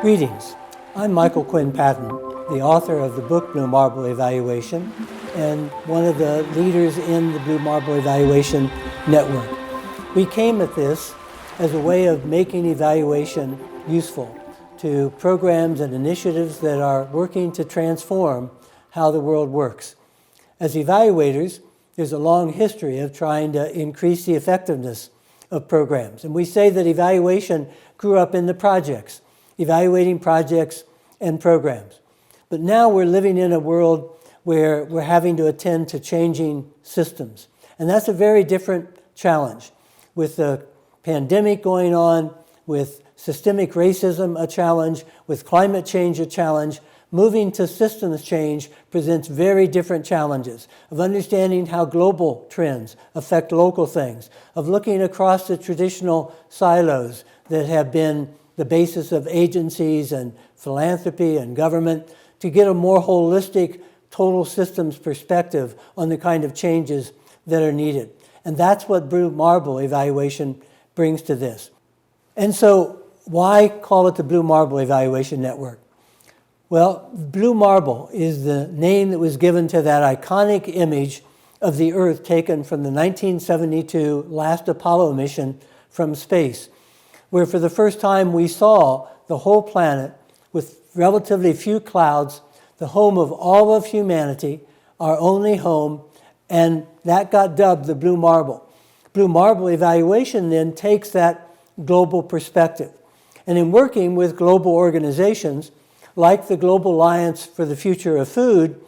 Greetings. I'm Michael Quinn Patton, the author of the book Blue Marble Evaluation and one of the leaders in the Blue Marble Evaluation Network. We came at this as a way of making evaluation useful to programs and initiatives that are working to transform how the world works. As evaluators, there's a long history of trying to increase the effectiveness of programs. And we say that evaluation grew up in the projects, evaluating projects and programs. But now we're living in a world where we're having to attend to changing systems. And that's a very different challenge. With the pandemic going on, with systemic racism a challenge, with climate change a challenge, moving to systems change presents very different challenges of understanding how global trends affect local things, of looking across the traditional silos that have been the basis of agencies and philanthropy and government to get a more holistic, total systems perspective on the kind of changes that are needed. And that's what Blue Marble Evaluation brings to this. And so why call it the Blue Marble Evaluation Network? Well, Blue Marble is the name that was given to that iconic image of the Earth taken from the 1972 last Apollo mission from space, where for the first time we saw the whole planet with relatively few clouds, the home of all of humanity, our only home, and that got dubbed the Blue Marble. Blue Marble Evaluation then takes that global perspective. And in working with global organizations, like the Global Alliance for the Future of Food,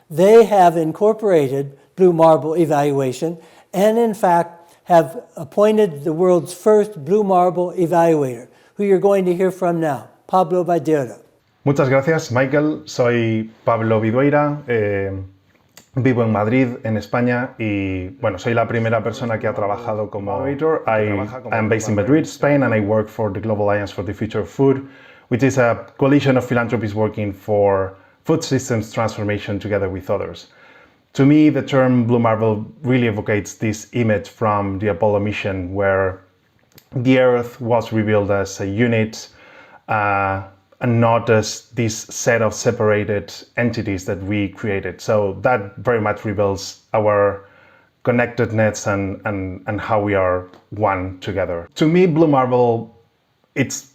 they have incorporated Blue Marble Evaluation and in fact have appointed the world's first Blue Marble Evaluator, who you're going to hear from now, Pablo Vidueira. Muchas gracias, Michael. Soy Pablo Vidueira, vivo en Madrid, en España, y bueno, soy la primera persona que ha trabajado como evaluator. I'm based in Madrid, Spain, and I work for the Global Alliance for the Future of Food, which is a coalition of philanthropies working for food systems transformation together with others. To me, the term Blue Marble really evocates this image from the Apollo mission where the Earth was revealed as a unit and not as this set of separated entities that we created. So that very much reveals our connectedness and how we are one together. To me, Blue Marble, it's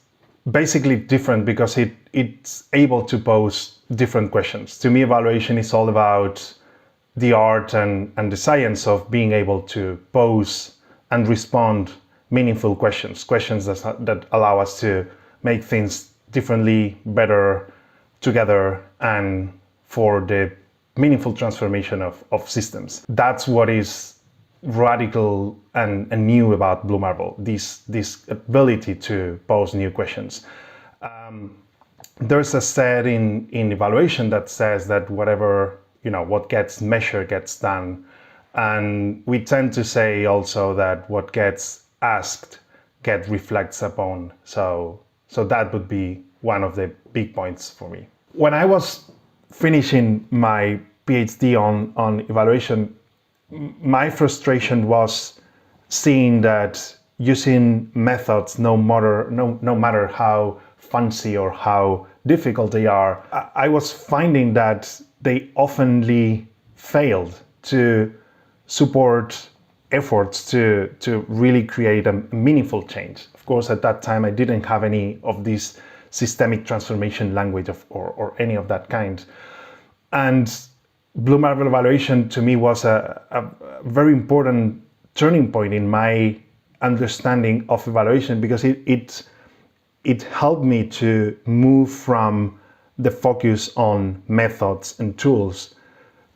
basically different because it's able to pose different questions. To me, evaluation is all about the art and the science of being able to pose and respond meaningful questions that allow us to make things differently, better, together, and for the meaningful transformation of systems. That's what is radical and new about Blue Marble, this ability to pose new questions. There's a set in evaluation that says that what gets measured gets done. And we tend to say also that what gets asked reflects upon. So that would be one of the big points for me. When I was finishing my PhD on evaluation, my frustration was seeing that using methods, no matter how fancy or how difficult they are, I was finding that they oftenly failed to support efforts to really create a meaningful change. Of course, at that time, I didn't have any of this systemic transformation language or any of that kind. And Blue Marble Evaluation to me was a very important turning point in my understanding of evaluation because it helped me to move from the focus on methods and tools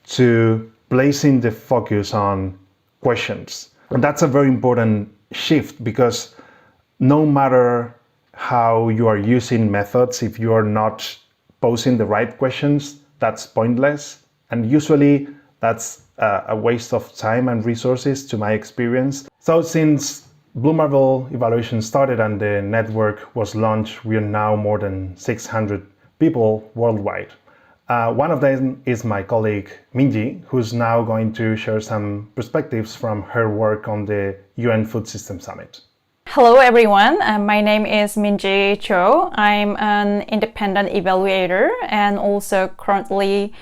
to placing the focus on questions. And that's a very important shift because no matter how you are using methods, if you are not posing the right questions, that's pointless. And usually that's a waste of time and resources to my experience. So since Blue Marble Evaluation started and the network was launched, we are now more than 600 people worldwide. One of them is my colleague Minji, who's now going to share some perspectives from her work on the UN Food System Summit. Hello everyone, my name is Minji Cho. I'm an independent evaluator and also currently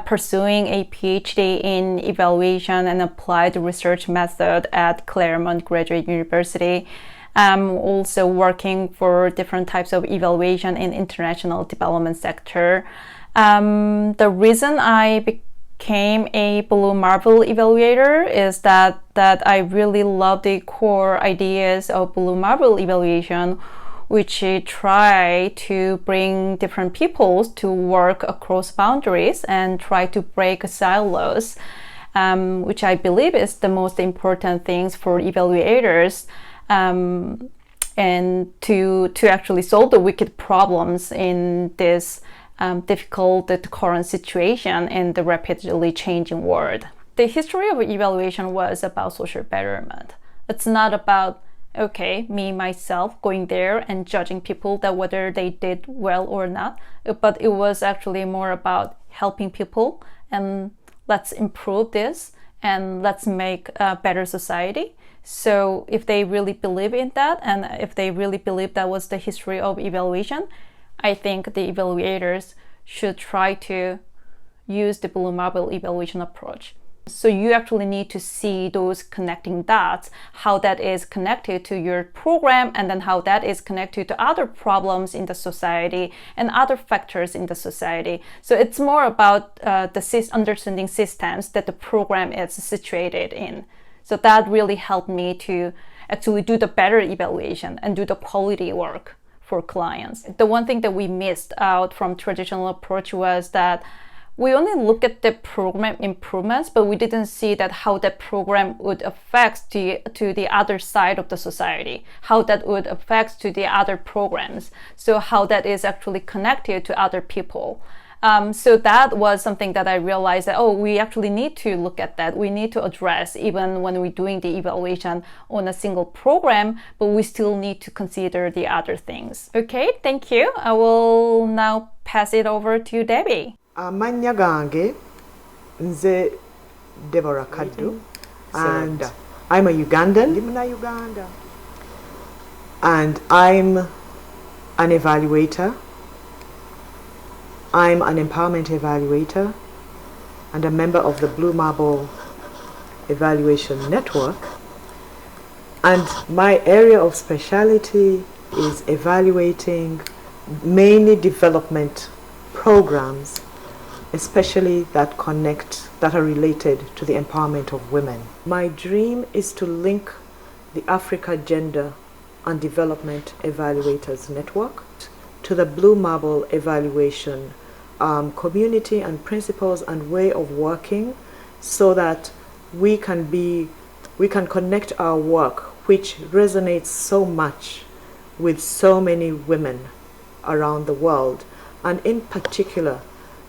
pursuing a PhD in evaluation and applied research method at Claremont Graduate University. I'm also working for different types of evaluation in international development sector. The reason I became a Blue Marble evaluator is that I really love the core ideas of Blue Marble evaluation, which try to bring different peoples to work across boundaries and try to break silos, which I believe is the most important things for evaluators, and to actually solve the wicked problems in this difficult current situation in the rapidly changing world. The history of evaluation was about social betterment. It's not about, okay, me, myself, going there and judging people that whether they did well or not, but it was actually more about helping people and let's improve this and let's make a better society. So if they really believe in that, and if they really believe that was the history of evaluation, I think the evaluators should try to use the Blue Marble evaluation approach. So you actually need to see those connecting dots, how that is connected to your program, and then how that is connected to other problems in the society and other factors in the society. So it's more about understanding systems that the program is situated in. So that really helped me to actually do the better evaluation and do the quality work for clients. The one thing that we missed out from traditional approach was that we only look at the program improvements, but we didn't see that how that program would affect to the other side of the society, how that would affect to the other programs, so how that is actually connected to other people. So that was something that I realized that, we actually need to look at that. We need to address even when we're doing the evaluation on a single program, but we still need to consider the other things. Okay, thank you. I will now pass it over to Debbie. Amanya gange nze Deborah Kaddu, and I'm a Ugandan. Uganda. And I'm an evaluator. I'm an empowerment evaluator and a member of the Blue Marble Evaluation Network. And my area of specialty is evaluating mainly development programs, especially that are related to the empowerment of women. My dream is to link the Africa Gender and Development Evaluators Network to the Blue Marble Evaluation community and principles and way of working, so that we can connect our work, which resonates so much with so many women around the world, and in particular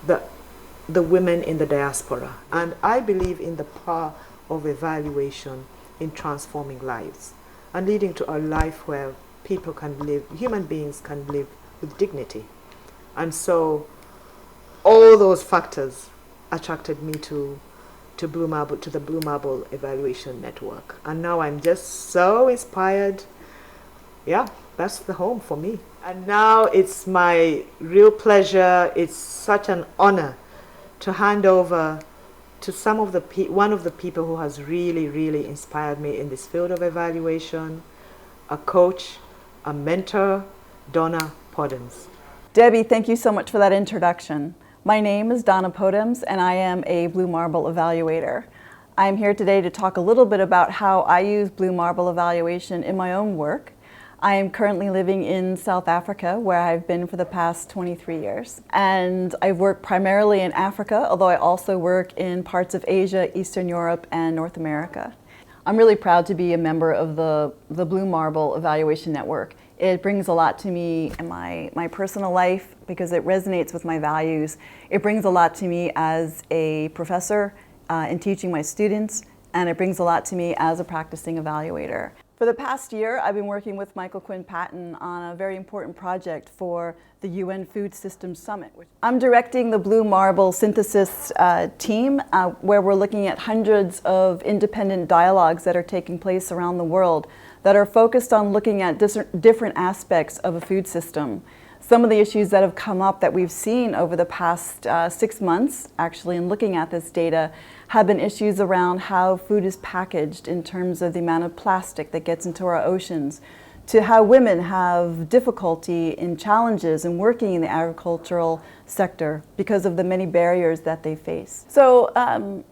the women in the diaspora. And I believe in the power of evaluation in transforming lives and leading to a life where people can live, human beings can live with dignity. And so all those factors attracted me to the Blue Marble Evaluation Network. And now I'm just so inspired. Yeah, that's the home for me. And now it's my real pleasure, it's such an honor to hand over to one of the people who has really, really inspired me in this field of evaluation, a coach, a mentor, Donna Podens. Debbie, thank you so much for that introduction. My name is Donna Podens, and I am a Blue Marble evaluator. I'm here today to talk a little bit about how I use Blue Marble evaluation in my own work. I am currently living in South Africa, where I've been for the past 23 years. And I've worked primarily in Africa, although I also work in parts of Asia, Eastern Europe, and North America. I'm really proud to be a member of the Blue Marble Evaluation Network. It brings a lot to me in my personal life because it resonates with my values. It brings a lot to me as a professor in teaching my students, and it brings a lot to me as a practicing evaluator. For the past year, I've been working with Michael Quinn Patton on a very important project for the UN Food Systems Summit. I'm directing the Blue Marble Synthesis team, where we're looking at hundreds of independent dialogues that are taking place around the world that are focused on looking at different aspects of a food system. Some of the issues that have come up that we've seen over the past 6 months, actually, in looking at this data, have been issues around how food is packaged in terms of the amount of plastic that gets into our oceans, to how women have difficulty and challenges in working in the agricultural sector because of the many barriers that they face. So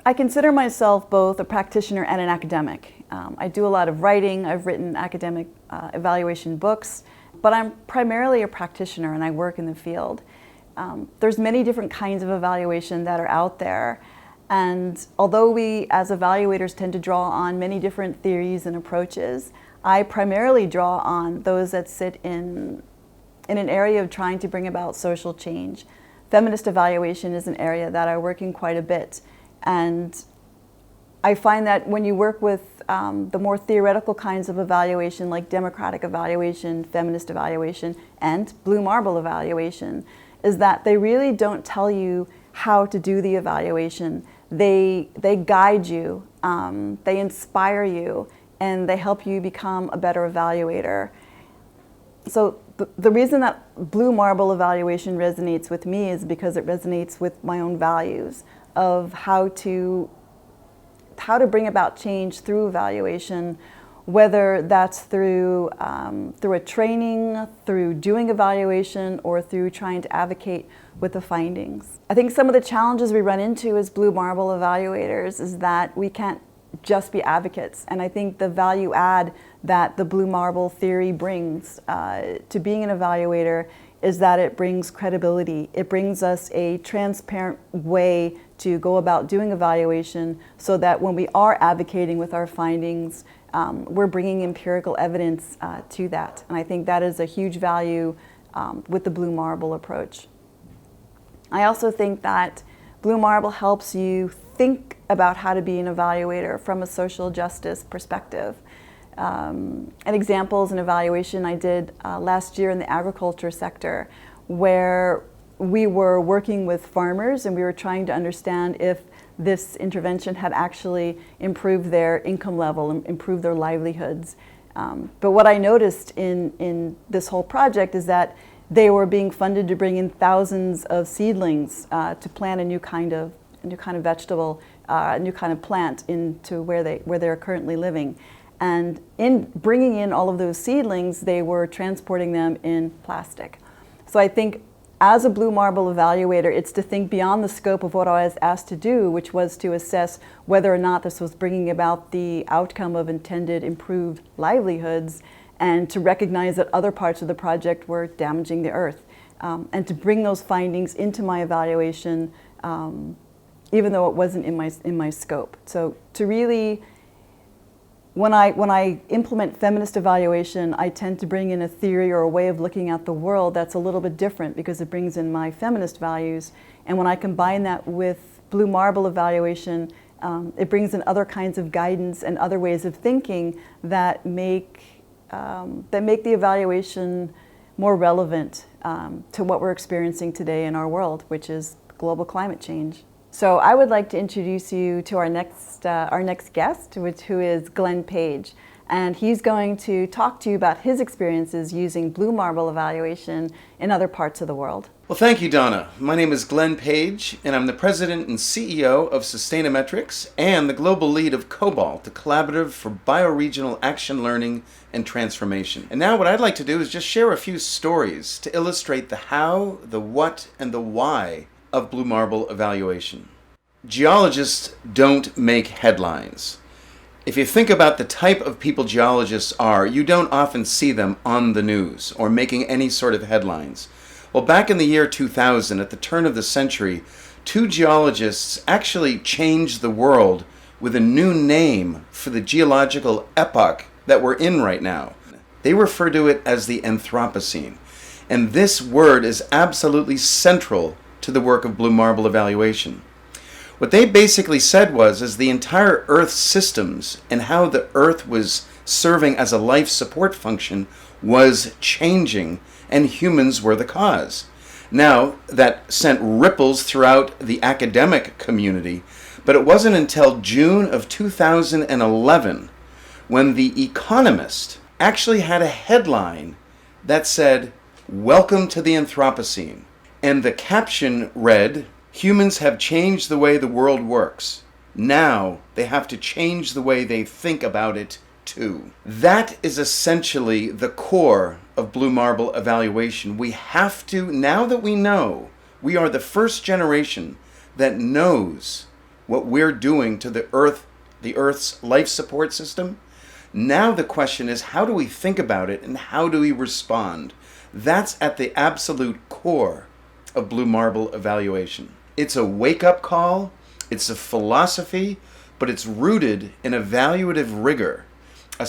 I consider myself both a practitioner and an academic. I do a lot of writing. I've written academic evaluation books. But I'm primarily a practitioner and I work in the field. There's many different kinds of evaluation that are out there. And although we as evaluators tend to draw on many different theories and approaches, I primarily draw on those that sit in an area of trying to bring about social change. Feminist evaluation is an area that I work in quite a bit. And I find that when you work with the more theoretical kinds of evaluation, like democratic evaluation, feminist evaluation, and blue marble evaluation, is that they really don't tell you how to do the evaluation. They guide you, they inspire you, and they help you become a better evaluator. So the reason that blue marble evaluation resonates with me is because it resonates with my own values of how to bring about change through evaluation, whether that's through a training, through doing evaluation, or through trying to advocate with the findings. I think some of the challenges we run into as blue marble evaluators is that we can't just be advocates. And I think the value add that the blue marble theory brings to being an evaluator is that it brings credibility. It brings us a transparent way to go about doing evaluation so that when we are advocating with our findings, we're bringing empirical evidence to that. And I think that is a huge value with the blue marble approach. I also think that blue marble helps you think about how to be an evaluator from a social justice perspective. An example is an evaluation I did last year in the agriculture sector, where we were working with farmers and we were trying to understand if this intervention had actually improved their income level and improved their livelihoods. But what I noticed in this whole project is that they were being funded to bring in thousands of seedlings to plant a new kind of vegetable, a new kind of plant into where they're currently living. And in bringing in all of those seedlings, they were transporting them in plastic. So I think as a blue marble evaluator, it's to think beyond the scope of what I was asked to do, which was to assess whether or not this was bringing about the outcome of intended improved livelihoods, and to recognize that other parts of the project were damaging the earth, and to bring those findings into my evaluation, even though it wasn't in my scope. So to really, when I implement feminist evaluation, I tend to bring in a theory or a way of looking at the world that's a little bit different because it brings in my feminist values. And when I combine that with blue marble evaluation, it brings in other kinds of guidance and other ways of thinking that make the evaluation more relevant to what we're experiencing today in our world, which is global climate change. So I would like to introduce you to our next guest, who is Glenn Page. And he's going to talk to you about his experiences using blue marble evaluation in other parts of the world. Well, thank you, Donna. My name is Glenn Page, and I'm the president and CEO of Sustainametrics and the global lead of Cobalt, the collaborative for bioregional action learning and transformation. And now what I'd like to do is just share a few stories to illustrate the how, the what, and the why of blue marble evaluation. Geologists don't make headlines. If you think about the type of people geologists are, you don't often see them on the news or making any sort of headlines. Well, back in the year 2000, at the turn of the century, two geologists actually changed the world with a new name for the geological epoch that we're in right now. They refer to it as the Anthropocene. And this word is absolutely central to the work of blue marble evaluation. What they basically said was the entire Earth systems and how the Earth was serving as a life support function was changing, and humans were the cause. Now, that sent ripples throughout the academic community, but it wasn't until June of 2011 when The Economist actually had a headline that said, "Welcome to the Anthropocene." And the caption read, "Humans have changed the way the world works. Now they have to change the way they think about it too." That is essentially the core of Blue Marble evaluation. We have to, now that we know, we are the first generation that knows what we're doing to the Earth's life support system. Now the question is, how do we think about it and how do we respond? That's at the absolute core of Blue Marble evaluation. It's a wake-up call, it's a philosophy, but it's rooted in evaluative rigor, a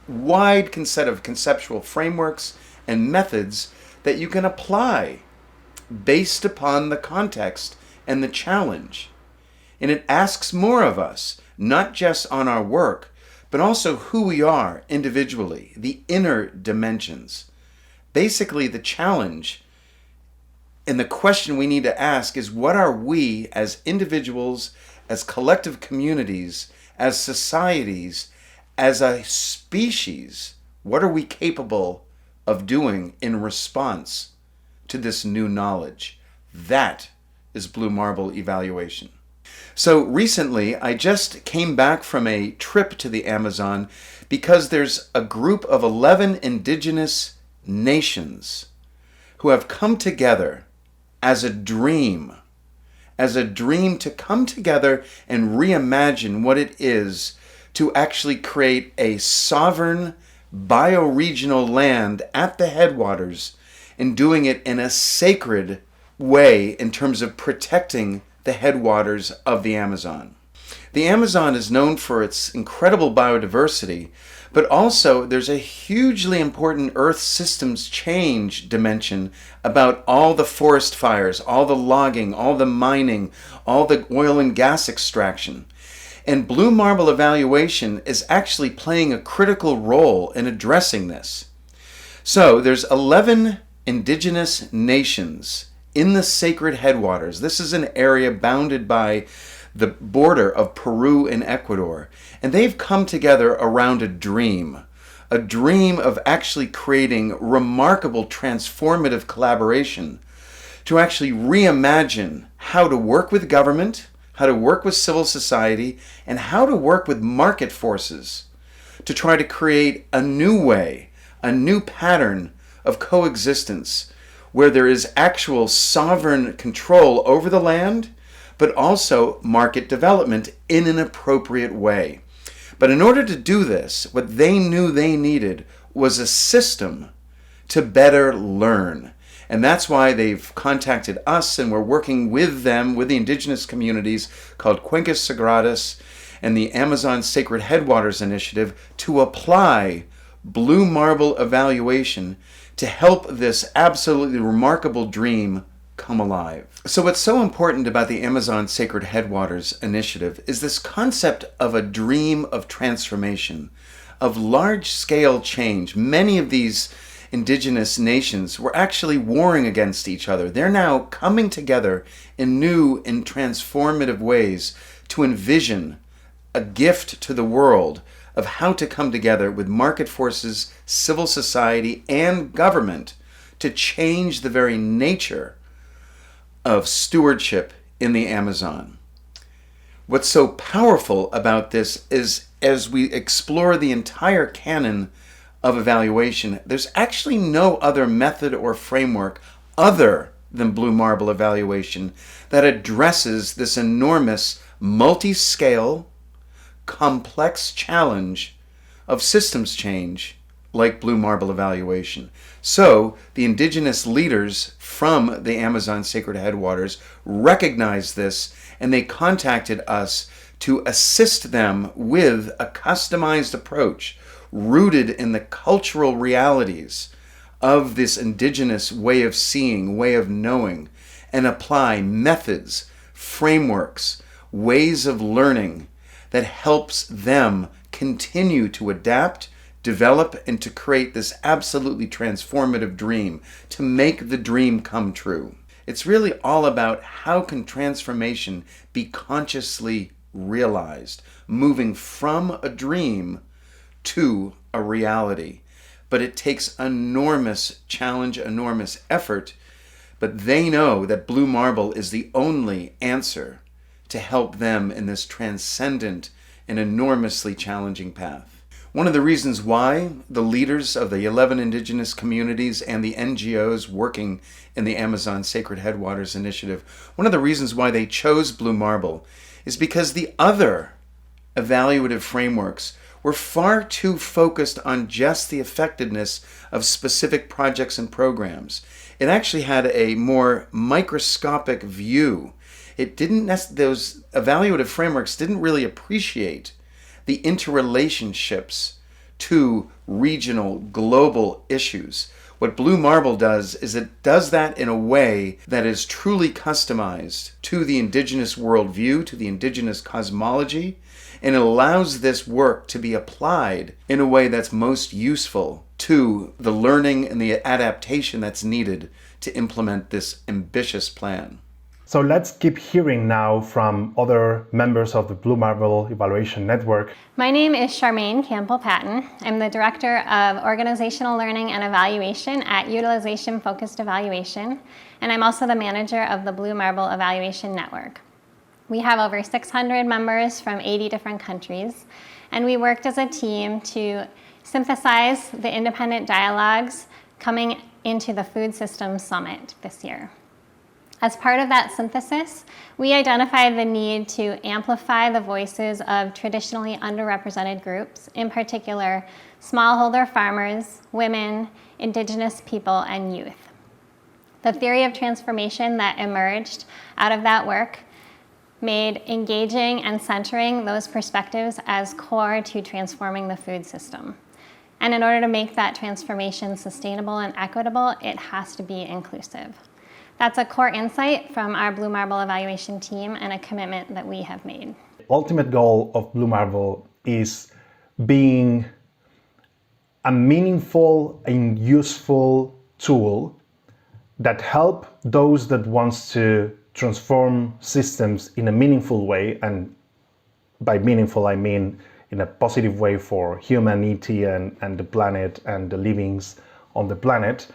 wide set of conceptual frameworks and methods that you can apply based upon the context and the challenge. And it asks more of us, not just on our work, but also who we are individually, the inner dimensions. Basically, the challenge and the question we need to ask is, what are we as individuals, as collective communities, as societies, as a species, what are we capable of doing in response to this new knowledge? That is Blue Marble evaluation. So recently, I just came back from a trip to the Amazon because there's a group of 11 indigenous nations who have come together as a dream to come together and reimagine what it is to actually create a sovereign bioregional land at the headwaters and doing it in a sacred way in terms of protecting the headwaters of the Amazon. The Amazon is known for its incredible biodiversity, but also there's a hugely important Earth systems change dimension about all the forest fires, all the logging, all the mining, all the oil and gas extraction. And Blue Marble evaluation is actually playing a critical role in addressing this. So there's 11 indigenous nations in the sacred headwaters. This is an area bounded by the border of Peru and Ecuador. And they've come together around a dream of actually creating remarkable transformative collaboration to actually reimagine how to work with government, how to work with civil society, and how to work with market forces to try to create a new way, a new pattern of coexistence where there is actual sovereign control over the land, but also market development in an appropriate way. But in order to do this, what they knew they needed was a system to better learn. And that's why they've contacted us, and we're working with them, with the indigenous communities called Cuencas Sagradas and the Amazon Sacred Headwaters Initiative to apply Blue Marble evaluation to help this absolutely remarkable dream come alive. So what's so important about the Amazon Sacred Headwaters Initiative is this concept of a dream of transformation, of large-scale change. Many of these indigenous nations were actually warring against each other. They're now coming together in new and transformative ways to envision a gift to the world of how to come together with market forces, civil society, and government to change the very nature of stewardship in the Amazon. What's so powerful about this is, as we explore the entire canon of evaluation, there's actually no other method or framework other than Blue Marble evaluation that addresses this enormous multi-scale, complex challenge of systems change like Blue Marble evaluation. So the indigenous leaders from the Amazon Sacred Headwaters recognized this, and they contacted us to assist them with a customized approach rooted in the cultural realities of this indigenous way of seeing, way of knowing, and apply methods, frameworks, ways of learning that helps them continue to adapt, develop, and to create this absolutely transformative dream, to make the dream come true. It's really all about how can transformation be consciously realized, moving from a dream to a reality. But it takes enormous challenge, enormous effort, but they know that Blue Marble is the only answer to help them in this transcendent and enormously challenging path. One of the reasons why the leaders of the 11 indigenous communities and the NGOs working in the Amazon Sacred Headwaters Initiative, one of the reasons why they chose Blue Marble is because the other evaluative frameworks were far too focused on just the effectiveness of specific projects and programs. It actually had a more microscopic view. Those evaluative frameworks didn't really appreciate the interrelationships to regional, global issues. What Blue Marble does is it does that in a way that is truly customized to the indigenous worldview, to the indigenous cosmology, and it allows this work to be applied in a way that's most useful to the learning and the adaptation that's needed to implement this ambitious plan. So let's keep hearing now from other members of the Blue Marble Evaluation Network. My name is Charmaine Campbell-Patton. I'm the Director of Organizational Learning and Evaluation at Utilization Focused Evaluation, and I'm also the manager of the Blue Marble Evaluation Network. We have over 600 members from 80 different countries, and we worked as a team to synthesize the independent dialogues coming into the Food Systems Summit this year. As part of that synthesis, we identified the need to amplify the voices of traditionally underrepresented groups, in particular smallholder farmers, women, indigenous people, and youth. The theory of transformation that emerged out of that work made engaging and centering those perspectives as core to transforming the food system. And in order to make that transformation sustainable and equitable, it has to be inclusive. That's a core insight from our Blue Marble evaluation team and a commitment that we have made. Ultimate goal of Blue Marble is being a meaningful and useful tool that help those that wants to transform systems in a meaningful way, and by meaningful I mean in a positive way for humanity and the planet and the livings on the planet.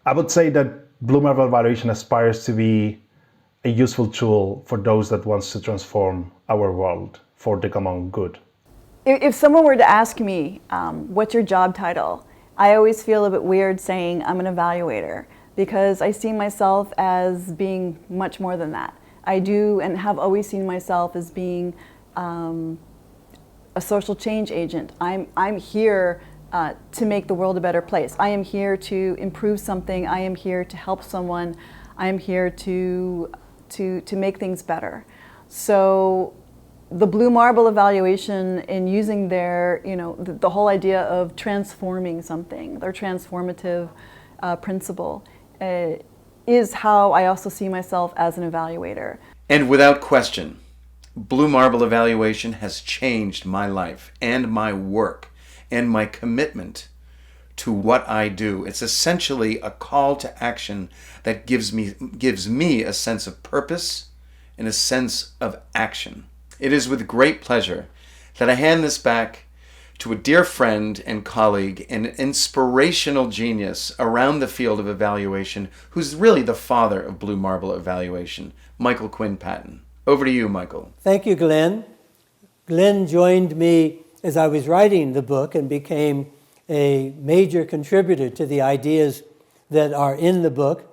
I would say that Blue Marble Evaluation aspires to be a useful tool for those that wants to transform our world for the common good. If someone were to ask me, what's your job title? I always feel a bit weird saying I'm an evaluator, because I see myself as being much more than that. I do and have always seen myself as being a social change agent. I'm here to make the world a better place. I am here to improve something. I am here to help someone. I am here to make things better. So the Blue Marble evaluation, in using their, the whole idea of transforming something, their transformative principle, is how I also see myself as an evaluator. And without question, Blue Marble Evaluation has changed my life and my work and my commitment to what I do. It's essentially a call to action that gives me a sense of purpose and a sense of action. It is with great pleasure that I hand this back to a dear friend and colleague, an inspirational genius around the field of evaluation, who's really the father of Blue Marble Evaluation, Michael Quinn Patton. Over to you, Michael. Thank you, Glenn. Glenn joined me as I was writing the book and became a major contributor to the ideas that are in the book,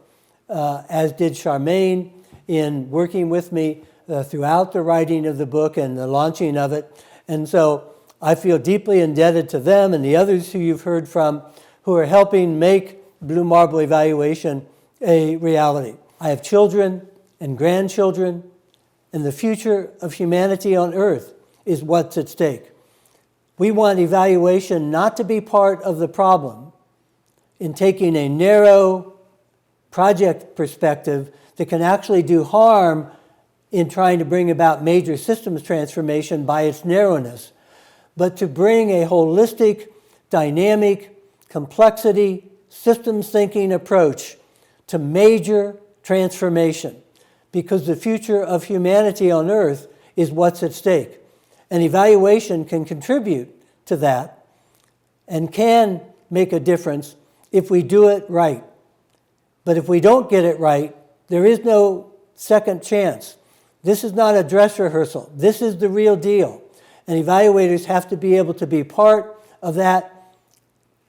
as did Charmaine in working with me throughout the writing of the book and the launching of it. And so I feel deeply indebted to them and the others who you've heard from who are helping make Blue Marble Evaluation a reality. I have children and grandchildren, and the future of humanity on Earth is what's at stake. We want evaluation not to be part of the problem in taking a narrow project perspective that can actually do harm in trying to bring about major systems transformation by its narrowness, but to bring a holistic, dynamic, complexity, systems thinking approach to major transformation, because the future of humanity on Earth is what's at stake. And evaluation can contribute to that and can make a difference if we do it right. But if we don't get it right, there is no second chance. This is not a dress rehearsal. This is the real deal. And evaluators have to be able to be part of that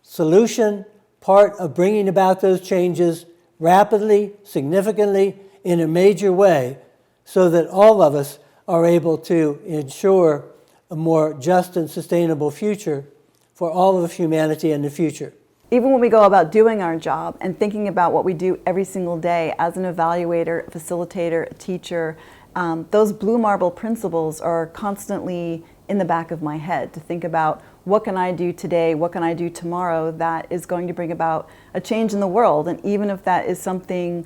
solution, part of bringing about those changes rapidly, significantly, in a major way, so that all of us are able to ensure a more just and sustainable future for all of humanity in the future. Even when we go about doing our job and thinking about what we do every single day as an evaluator, facilitator, teacher, those blue marble principles are constantly in the back of my head to think about what can I do today, what can I do tomorrow that is going to bring about a change in the world. And even if that is something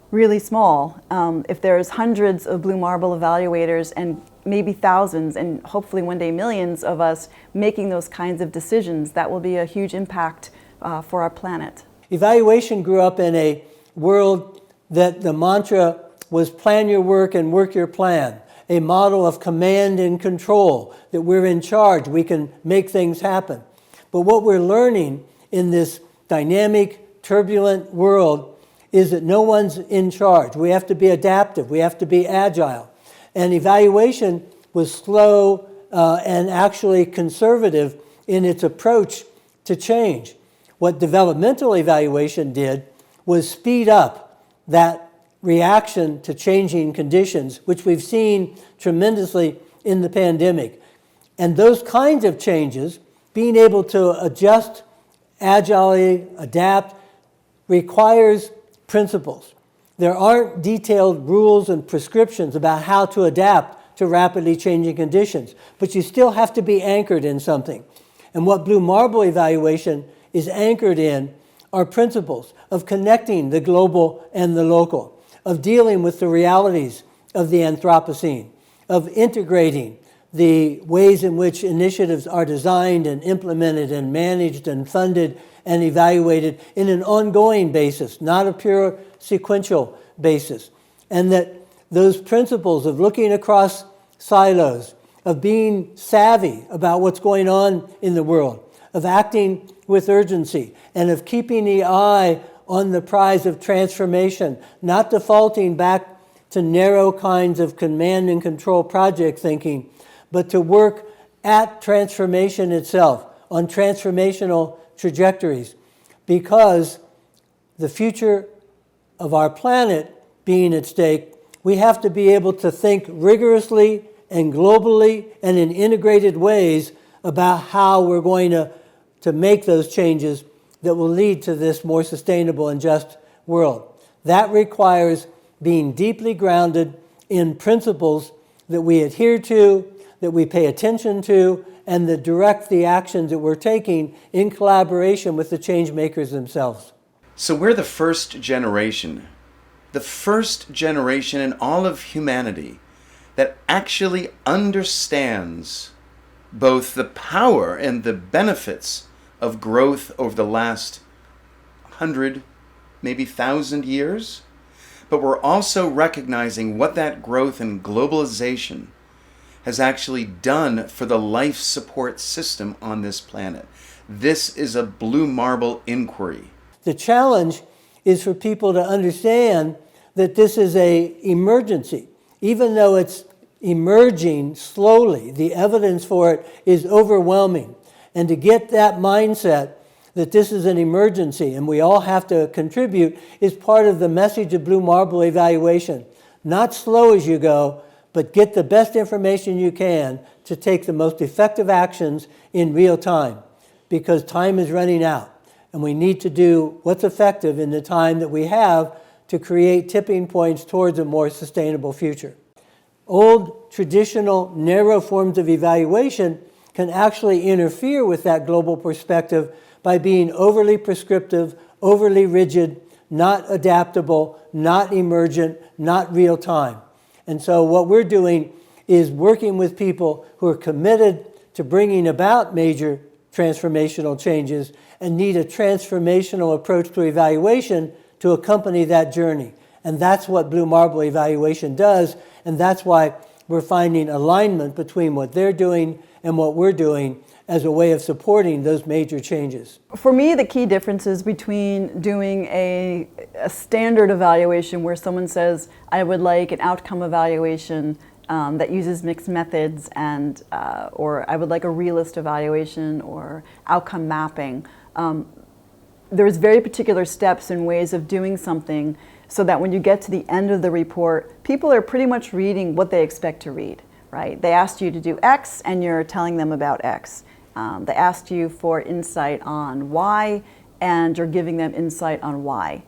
really small, if there's hundreds of blue marble evaluators and maybe thousands and hopefully one day millions of us making those kinds of decisions, that will be a huge impact for our planet. Evaluation grew up in a world that the mantra was plan your work and work your plan, a model of command and control, that we're in charge, we can make things happen. But what we're learning in this dynamic, turbulent world is that no one's in charge. We have to be adaptive, we have to be agile. And evaluation was slow and actually conservative in its approach to change. What developmental evaluation did was speed up that reaction to changing conditions, which we've seen tremendously in the pandemic. And those kinds of changes, being able to adjust, agilely adapt, requires principles. There aren't detailed rules and prescriptions about how to adapt to rapidly changing conditions, but you still have to be anchored in something. And what Blue Marble evaluation is anchored in are principles of connecting the global and the local, of dealing with the realities of the Anthropocene, of integrating the ways in which initiatives are designed and implemented and managed and funded and evaluated in an ongoing basis, not a pure sequential basis. And that those principles of looking across silos, of being savvy about what's going on in the world, of acting with urgency, and of keeping the eye on the prize of transformation, not defaulting back to narrow kinds of command and control project thinking, but to work at transformation itself, on transformational trajectories, because the future of our planet being at stake, we have to be able to think rigorously and globally and in integrated ways about how we're going to make those changes that will lead to this more sustainable and just world. That requires being deeply grounded in principles that we adhere to, that we pay attention to, and that direct the actions that we're taking in collaboration with the change makers themselves. So we're the first generation in all of humanity that actually understands both the power and the benefits of growth over the last 100, maybe 1,000 years. But we're also recognizing what that growth and globalization has actually done for the life support system on this planet. This is a blue marble inquiry. The challenge is for people to understand that this is an emergency. Even though it's emerging slowly, the evidence for it is overwhelming. And to get that mindset that this is an emergency and we all have to contribute is part of the message of Blue Marble evaluation. Not slow as you go, but get the best information you can to take the most effective actions in real time, because time is running out and we need to do what's effective in the time that we have to create tipping points towards a more sustainable future. Old, traditional, narrow forms of evaluation can actually interfere with that global perspective by being overly prescriptive, overly rigid, not adaptable, not emergent, not real time. And so what we're doing is working with people who are committed to to bringing about major transformational changes and need a transformational approach to evaluation to accompany that journey. And that's what Blue Marble evaluation does, and that's why we're finding alignment between what they're doing and what we're doing as a way of supporting those major changes. For me, the key differences between doing a standard evaluation where someone says, I would like an outcome evaluation that uses mixed methods, and or I would like a realist evaluation or outcome mapping. There's very particular steps and ways of doing something so that when you get to the end of the report, people are pretty much reading what they expect to read, right? They asked you to do X and you're telling them about X. They asked you for insight on Y and you're giving them insight on Y.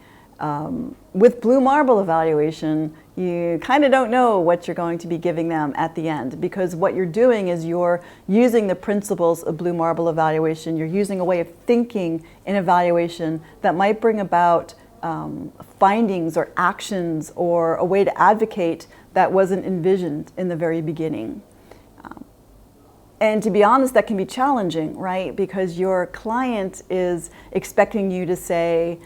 With Blue Marble evaluation, you kind of don't know what you're going to be giving them at the end, because what you're doing is you're using the principles of Blue Marble evaluation. You're using a way of thinking in evaluation that might bring about findings or actions or a way to advocate that wasn't envisioned in the very beginning. And to be honest, that can be challenging, right? Because your client is expecting you to say,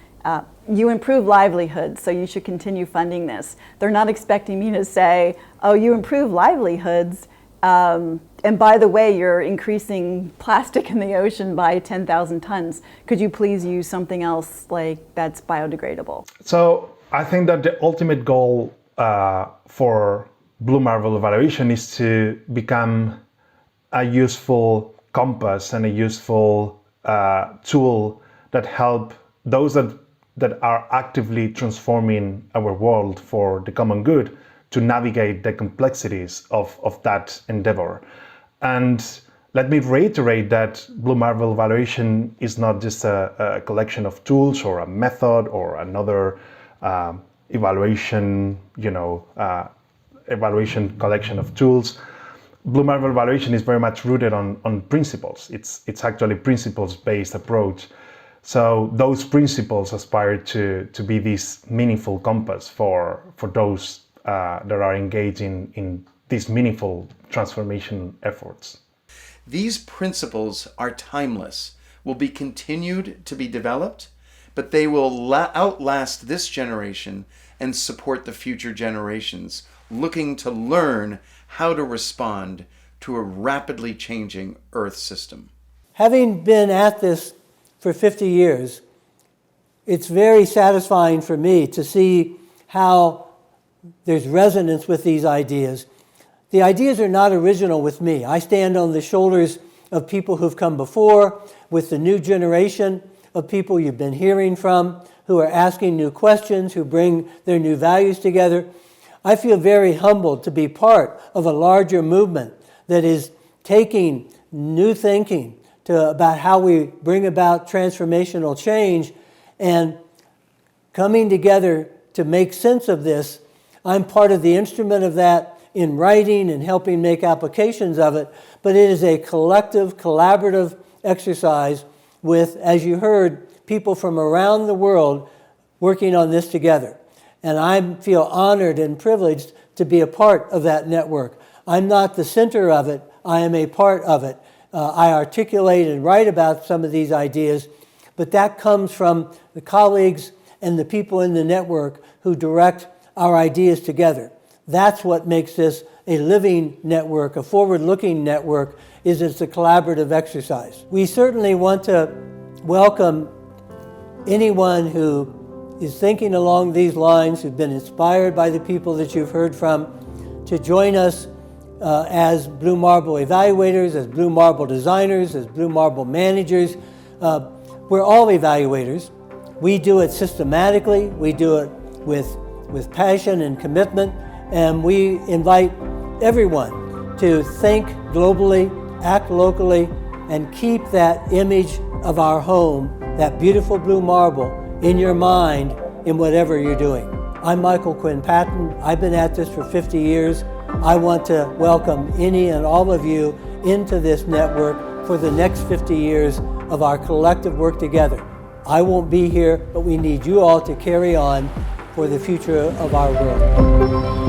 you improve livelihoods, so you should continue funding this. They're not expecting me to say, oh, you improve livelihoods, and by the way, you're increasing plastic in the ocean by 10,000 tons. Could you please use something else like that's biodegradable? So I think that the ultimate goal for Blue Marble evaluation is to become a useful compass and a useful tool that help those that are actively transforming our world for the common good to navigate the complexities of that endeavor. And let me reiterate that Blue Marble evaluation is not just a collection of tools or a method or another evaluation collection of tools. Blue Marble evaluation is very much rooted on principles. It's actually principles-based approach. So those principles aspire to be this meaningful compass for those that are engaging in these meaningful transformation efforts. These principles are timeless, will be continued to be developed, but they will outlast this generation and support the future generations looking to learn how to respond to a rapidly changing Earth system. Having been at this for 50 years, it's very satisfying for me to see how there's resonance with these ideas. The ideas are not original with me. I stand on the shoulders of people who've come before, with the new generation of people you've been hearing from, who are asking new questions, who bring their new values together. I feel very humbled to be part of a larger movement that is taking new thinking about how we bring about transformational change and coming together to make sense of this. I'm part of the instrument of that in writing and helping make applications of it, but it is a collective, collaborative exercise with, as you heard, people from around the world working on this together. And I feel honored and privileged to be a part of that network. I'm not the center of it, I am a part of it. I articulate and write about some of these ideas, but that comes from the colleagues and the people in the network who direct our ideas together. That's what makes this a living network, a forward-looking network, is it's a collaborative exercise. We certainly want to welcome anyone who is thinking along these lines, who've been inspired by the people that you've heard from, to join us as Blue Marble evaluators, as Blue Marble designers, as Blue Marble managers. We're all evaluators. We do it systematically. We do it with passion and commitment. And we invite everyone to think globally, act locally, and keep that image of our home, that beautiful blue marble, in your mind in whatever you're doing. I'm Michael Quinn Patton. I've been at this for 50 years. I want to welcome any and all of you into this network for the next 50 years of our collective work together. I won't be here, but we need you all to carry on for the future of our world.